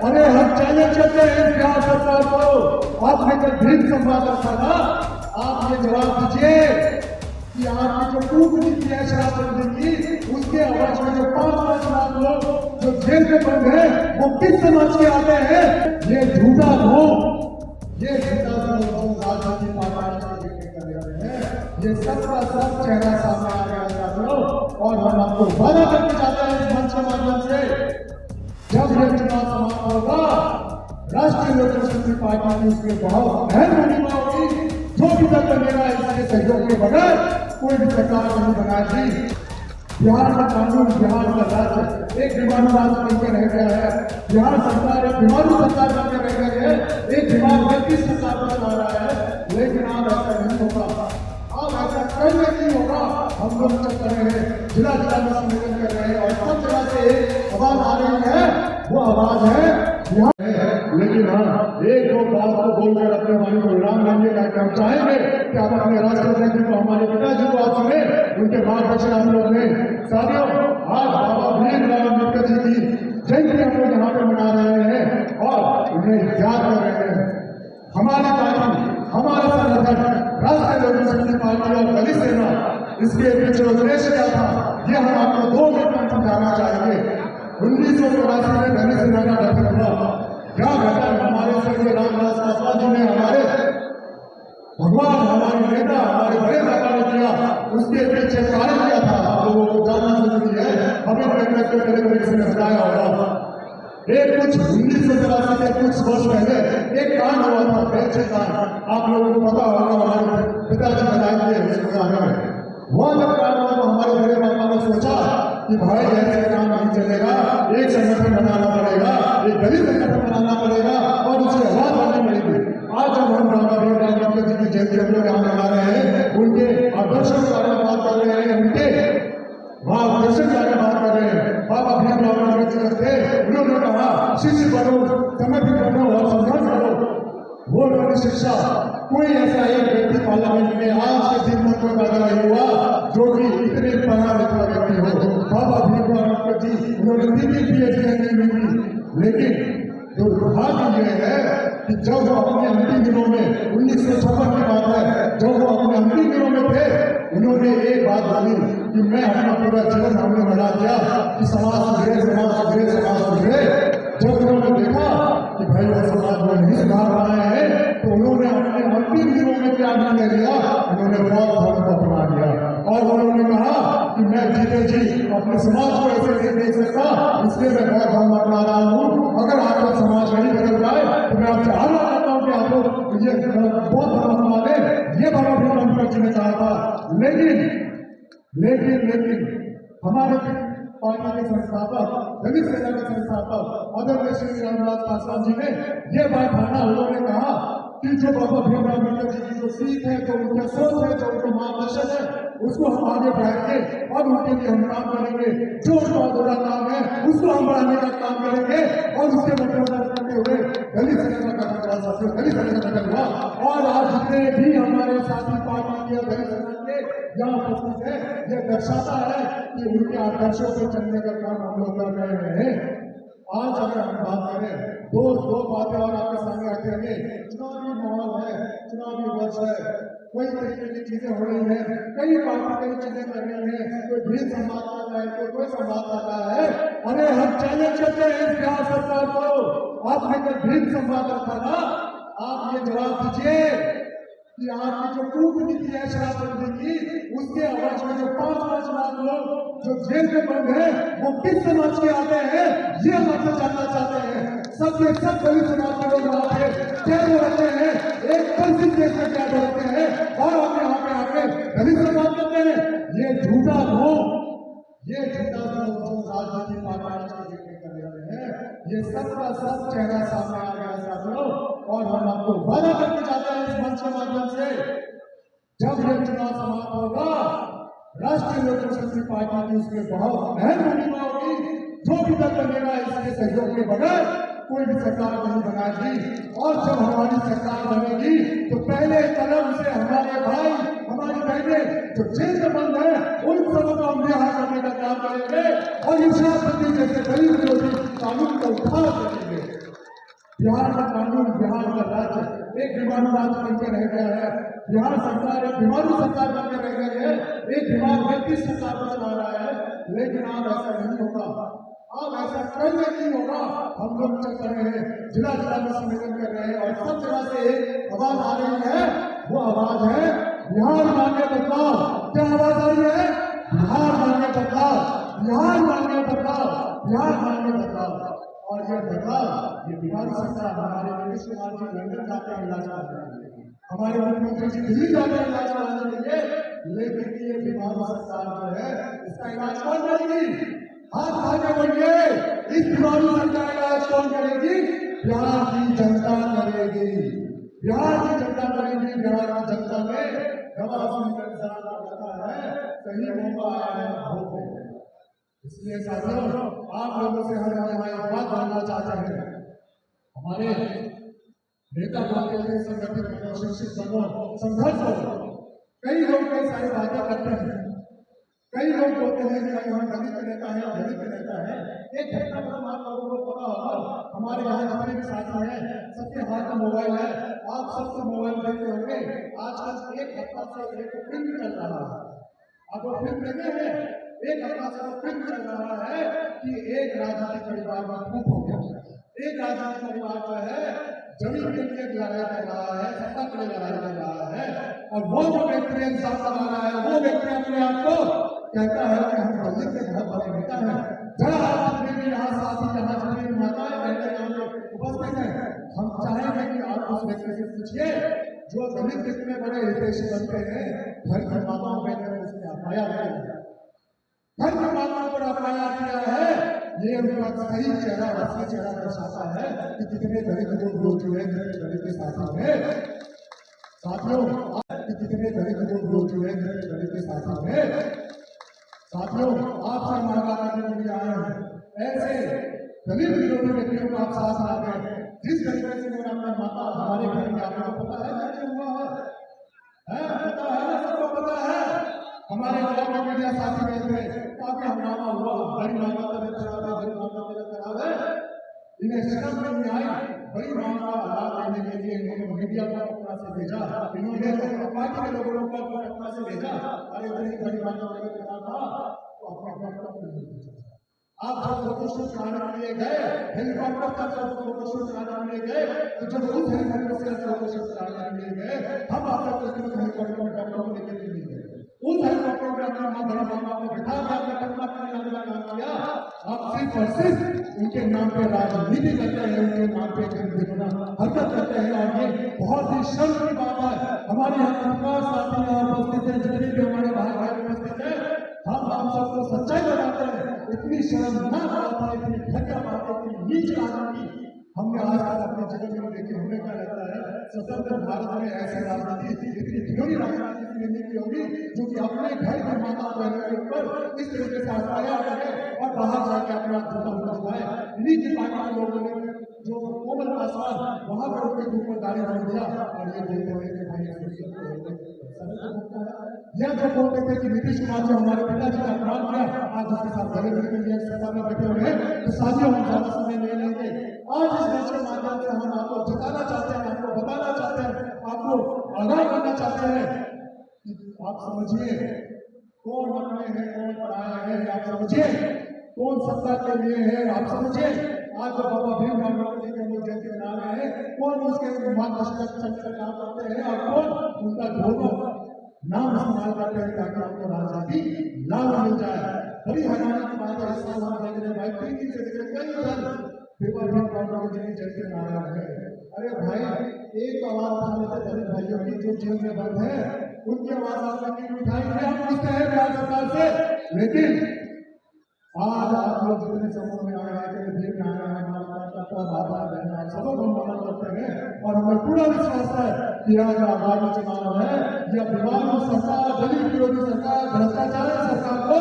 अरे हम चैलेंज करते हैं बिहार सरकार को। आपने कल भीड़ संवाद रखा था, आप ये जवाब दीजिए कि आपकी जो कूटनीति है शराबबंदी की, उसके आवाज में जो 5-5 लाख लोग जो जेल में बंद है वो किस समाज के आते हैं? ये झूठा धोम, ये झूठा धोम राजनीति पार्टी कर रहे हैं। ये सबका सब चेहरा सामने आ गया छात्रों, और हम आपको वादा करके जाते हैं इस मंच के माध्यम से, जब ये चुनाव समाप्त होगा राष्ट्रीय लोक जनशक्ति पार्टी की उसमें बहुत अहम भूमिका होगी। जो भी तक बनेगा इसके सहयोग के बगैर कोई भी सरकार नहीं बनाएगी। बिहार का कानून, बिहार का राज्य एक बीमारू राज्य बनकर रह गया है। बिहार सरकार एक बीमारू सरकार बनकर रह गई है, एक बीमार व्यक्ति सरकार पर चला रहा है। लेकिन आज ऐसा नहीं होगा, अब ऐसा कहीं नहीं होगा। हम लोग चल रहे हैं, जिला जिला में सम्मेलन कर रहे हैं और सब जगह से एक आवाज आ रही है, वो आवाज है यहाँ। लेकिन हाँ, एक दो बात को बोलकर अपने वाणी को विराम देंगे, ताकि हम चाहेंगे कि आप अपने राष्ट्रपति जी को, हमारे पिताजी को आप सुने, उनके मार्गदर्शन हम लोग ने। साथियों, आज बाबा भीमराव अम्बेडकर जी की जयंती हम लोग यहाँ पे मना रहे हैं और उन्हें याद कर रहे हैं। हमारी पार्टी, हमारा संगठन राष्ट्रीय लोक जनशक्ति पार्टी और दलित सेना, इसके पीछे उद्देश्य क्या था, ये हम आपको 2 मिनट में समझाना चाहेंगे। 1984 में दलित सेना का गठन हुआ। क्या घटा? हमारे स्वर्गीय रामदास पासवान जी ने, हमारे भगवान, हमारे नेता, हमारे बड़े नेता ने किया, उसके पीछे कारण क्या था आप लोगों को जानना जरूरी है। हमें पहले से बताया होगा। एक कुछ 1984 के कुछ वर्ष पहले एक कांड हुआ था, बेचे कांड, आप लोगों को पता होगा, हमारे पिताजी बताएंगे उसके बारे में। वह जब कांड हुआ तो हमारे बड़े पापा ने सोचा कि भाई ऐसे काम नहीं चलेगा, एक संगठन बनाना पड़ेगा, एक दलित संगठन बनाना पड़ेगा और उसकी आवाज बननी पड़ेगी। आज जब हम बाबा भीमराव अम्बेडकर जी की जयंती हम लोग यहाँ मना रहे हैं, उनके आदर्शों के बारे में बात कर रहे हैं, उनके मार्गदर्शन के बारे में बात कर रहे हैं। बाबा भीमराव अम्बेडकर जी थे, उन्होंने कहा शिष्य बनो, समर्पित बनो और संघर्ष करो। वो लोग शिक्षा, कोई ऐसा एक व्यक्ति पार्लियामेंट में आज के दिन तक पैदा नहीं हुआ जो कि इतने पढ़ा लिखा व्यक्ति हो। बाबा भीमराव अम्बेडकर जी, उन्होंने 3 PhD नहीं की, लेकिन दुर्भाग्य ये है कि जब वो अपने अंतिम दिनों में, 1956 की बात है, जब वो अपने अंतिम दिनों में थे, उन्होंने एक बात बोली कि मैं अपना पूरा जीवन हमने बना दिया कि समाज सुधरे, समाज सुधरे, समाज सुधरे। जब उन्होंने देखा कि भाई वो समाज में नहीं सुधार रहे हैं, तो उन्होंने अपने अंतिम दिनों में क्या निर्णय लिया, उन्होंने बौद्ध धर्म को अपना लिया और उन्होंने कहा कि मैं जीते जी अपने समाज को ऐसे नहीं देख सकता, इसलिए मैं बौद्ध धर्म अपना रहा हूँ। अगर आपका समाज नहीं बदल जाए तो मैं आपसे आग्रह करता हूँ कि आप लोग ये बौद्ध धर्म अपना लें। ये बाबा भीमराव अम्बेडकर जी ने कहा था। लेकिन हमारे पार्टी के संस्थापक, दलित सेना के संस्थापक आदरणीय श्री रामदास पासवान जी ने यह बात माना। उन्होंने कहा कि जो बाबा भीमराव अम्बेडकर जी की जो सीख है, जो उनका सोच है, जो उनका मार्गदर्शन है, उसको हम आगे बढ़ाएंगे और उनके लिए हम काम करेंगे। जो उनका अधूरा काम है उसको हम बढ़ाने का काम करेंगे और उसके मद्देनजर करते हुए दलित सेना का दलित सेना का गठन हुआ। और आज जितने भी हमारे साथी पार्टी के दलित सेना के यहाँ उपस्थित है, यह दर्शाता है कि उनके आदर्शों पर चलने का काम हम लोग कर रहे हैं। आज अगर हम बात करें, दो बातें और आपके सामने रखेंगे। चुनावी माहौल है, चुनावी वर्ष है, कई तरीके की चीजें हो रही हैं, कई पार्टी कई चीजें कर रही हैं, कोई भीड़ संवाद कर रहा है, कोई संवाद कर रहा है। अरे हम चैलेंज करते हैं बिहार सरकार को। आपने कल भीड़ संवाद रखा था, आप ये जवाब दीजिए कि आपकी जो कूटनीति है शराबबंदी की, उसके आवाज में जो 5-5 लाख लोग जो जेल में बंद है, वो किस समाज के आते हैं, ये हम आपसे जानना चाहते हैं। सब के सब दलित समाज के लोग वहां पे कैद रहते हैं, एक दलित देश में कैद रहते हैं और हम यहाँ पे आके दलित समाज करते हैं। ये झूठा धोम, ये झूठा धोम राजनीति पार्टी कर रहे हैं। ये सबका सब चेहरा सामने आ गया साथियों, और हम आपको वादा करके जाते हैं इस मंच के माध्यम से, जब ये चुनाव समाप्त होगा राष्ट्रीय लोक जनशक्ति पार्टी की उसमें बहुत अहम भूमिका होगी। जो भी तक बनेगा इसके सहयोग के बगैर कोई भी सरकार नहीं बनाएगी। और जब हमारी सरकार बनेगी तो पहले कदम से हमारे भाई, हमारी बहनें जो जेल में बंद है, उन सबों को हम रिहा करने का काम करेंगे और इस शराबबंदी जैसे दलित विरोधी कानून का उद्धार करेंगे। बिहार का कानून, बिहार का राज्य एक बीमारू राज्य बनकर रह गया है। बिहार सरकार एक बीमारू सरकार बनकर रह गई है, एक बीमार व्यक्ति सरकार को चला रहा है। लेकिन अब ऐसा नहीं होगा, अब ऐसा कभी नहीं होगा। हम लोग चल रहे हैं, जिला जिला में सम्मेलन कर रहे हैं और सब जगह से एक आवाज आ रही है, वो आवाज है बिहार मांगे बदलाव। क्या आवाज आ रही है? बिहार मांगे बदलाव, बिहार मांगे बदलाव, बिहार मांगे बदलाव। और ये बदलाव, ये बिहार सरकार, हमारे नीतीश कुमार जी लंदन जाते हैं इलाज कराने के लिए, हमारे मुख्यमंत्री जी दिल्ली जाते हैं इलाज कराने के लिए, लेकिन ये बिहार सरकार जो है इसका इलाज कौन करेगी? हाथ आगे बढ़िए, इस बिहार सरकार का इलाज कौन करेगी? बिहार की जनता करेगी, बिहार की जनता करेगी। बिहार की जनता में दवा सुनकर इंसान लगता है सही मौका आया है भोग। इसलिए साथियों, आप लोगों से हम यहाँ एक बात जानना चाहते हैं। हमारे नेता बोलते हैं संगठित बनो, शिक्षित बनो, संघर्ष करो। कई लोग कई सारी बातें करते हैं, कई लोग बोलते हैं कि यहाँ दलित नेता है, दलित नेता है। एक घटना पर आप लोगों को पता होगा, हमारे यहाँ जितने भी साथी हैं सबके हाथ में मोबाइल है, आप सबको मोबाइल देखते होंगे। आजकल एक हफ्ता से एक फिल्म चल रहा है, आप वो फिल्म देखे हैं? एक हफ्ता से वो फिल्म चल रहा है कि एक राजनीतिक परिवार में खूब हो गया, एक राजनीतिक परिवार जो है जमीन के लिए लड़ाई कर रहा है, सत्ता के लिए लड़ाई कर रहा है। और वो जो व्यक्ति इंसाफ लगा रहा है, वो व्यक्ति अपने आप को कहता है कि हम दलित के बहुत बड़े नेता हैं। जरा आप अपने भी यहाँ साथी, यहाँ जितनी माताएं बहनें यहाँ पे उपस्थित हैं, हम चाहेंगे कि आप उस व्यक्ति से पूछिए जो दलित कितने बड़े हितैषी बनते हैं, घर की माताओं बहनों ने उसने अपनाया है, घर की माताओं पर अपनाया किया है। ये उनका सही चेहरा, असली चेहरा दर्शाता है कि कितने दलित लोग जो है दलित के साथी हैं। साथियों, कितने दलित लोग जो है दलित के साथी हैं। साथियों, आपसे मांगा करने के लिए आए हैं, ऐसे दलित विरोधी व्यक्तियों को आप साथ लाते हैं। जिस तरीके से मेरा अपना माता हमारे घर में, आपको पता है क्या हुआ है? पता है ना, सबको पता है। हमारे गांव में मीडिया साथी गए थे, काफी हंगामा हुआ, बड़ी मांगा तबियत खराब है, बड़ी मांगा तबियत खराब है। इन्हें शर्म नहीं आई, बड़ी मांगा लाभ लेने के लिए इन्होंने मीडिया को पटना से भेजा, इन्होंने पार्टी के लोगों को पटना से भेजा। अरे बड़ी मांगा तबियत खराब था तो अपना आप जब फोटोशूट कराने के लिए गए, हेलीकॉप्टर का जब फोटोशूट कराने के लिए गए, तो जब उस हेलीकॉप्टर से फोटोशूट कराने के लिए गए, हम आपको कुछ हेलीकॉप्टर में डॉक्टर को लेकर नहीं गए। उस हेलीकॉप्टर में अपना मां बड़ा मामा को बिठा के अपने पटना का काम किया। आप सिर्फ और सिर्फ उनके नाम पे राजनीति करते हैं, उनके नाम पे हरकत करते हैं। और ये बहुत ही शर्म की बात है। हमारे यहाँ पत्रकार साथी यहाँ उपस्थित है, जितने भी हमारे भाई भाई उपस्थित है, हम सबको सच्चाई बताते हैं। इतनी शर्मनाक बात है, इतनी घटिया बात है, इतनी नीच राजनीति हमने आज तक अपने जीवन में देखी। हमें क्या लगता है स्वतंत्र भारत में ऐसी राजनीति, इतनी घिनौनी राजनीति नहीं की होगी जो कि अपने घर के माता बहनों के ऊपर इस तरीके से हटाया करे और बाहर जाके अपना जूता उठाए। इन्हीं की पार्टी के लोगों ने जो कोमल पासवान वहां पर उनके ऊपर गाड़ी रोक दिया और ये बोलते हुए कि भाई यह जो बोलते थे कि नीतीश कुमार जो हमारे पिताजी का अपमान किया, आज उसके साथ गले मिलकर लिए सत्ता में बैठे हुए हैं। तो साथियों, हम ज्यादा समय नहीं लेंगे। आज इस मंच के माध्यम से हम आपको जताना चाहते हैं, आपको बताना चाहते हैं, आपको आगाह करना चाहते हैं कि आप समझिए कौन अपने हैं, कौन पराया है। आप समझिए कौन सत्ता के लिए है। आप समझिए आज जो बाबा भीमराव अम्बेडकर जी के जयंती मना रहे हैं, कौन उसके मार्गदर्शक चलकर काम करते हैं और कौन उनका धोखा नाम इस्तेमाल करते हैं ताकि आपको राजनीति लाभ मिल जाए। बड़ी हैरानी की बात है, इस साल हम देख रहे हैं भाई 3 दिन से कई दल पेपर में कांग्रेस जी जैसे नारा है। अरे भाई, एक आवाज उठा लेते दलित भाइयों की जो जेल में बंद है, उनकी आवाज आप क्यों उठाएंगे? हम पूछते हैं बिहार सरकार से। लेकिन आज आप लोग जितने समूह में आए हैं, भीड़ में आए हैं, बाबा बहन सबको हम नमन करते हैं। और हमें पूरा विश्वास है कि आज आगामी चुनाव है, यह विवाद सरकार, दलित विरोधी सरकार, भ्रष्टाचार सरकार को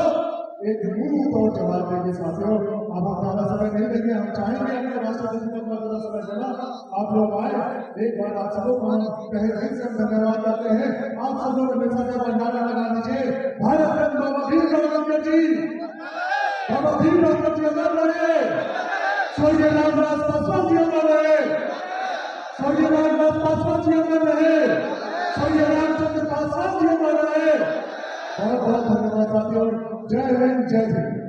एक मुंह तोड़ जवाब देगी। साथियों, अब हम ज्यादा समय नहीं देंगे। हम चाहेंगे अपने राष्ट्रपति पद पर ज्यादा समय देना। आप लोग आए, एक बार आप सबको कहे दिल से धन्यवाद करते हैं। आप सब लोग मेरे साथ नारा लगा दीजिए, भारत रत्न बाबा भीमराव अम्बेडकर जी, बाबा भीमराव अम्बेडकर जी अमर रहे, स्वर्गीय रामदास पासवान जी अमर रहे। जी अमर रहे, स्वर्गीय रामचंद्र पासवान जी अमर रहे। बहुत बहुत धन्यवाद साथियों। जय हिंद, जय हिंद।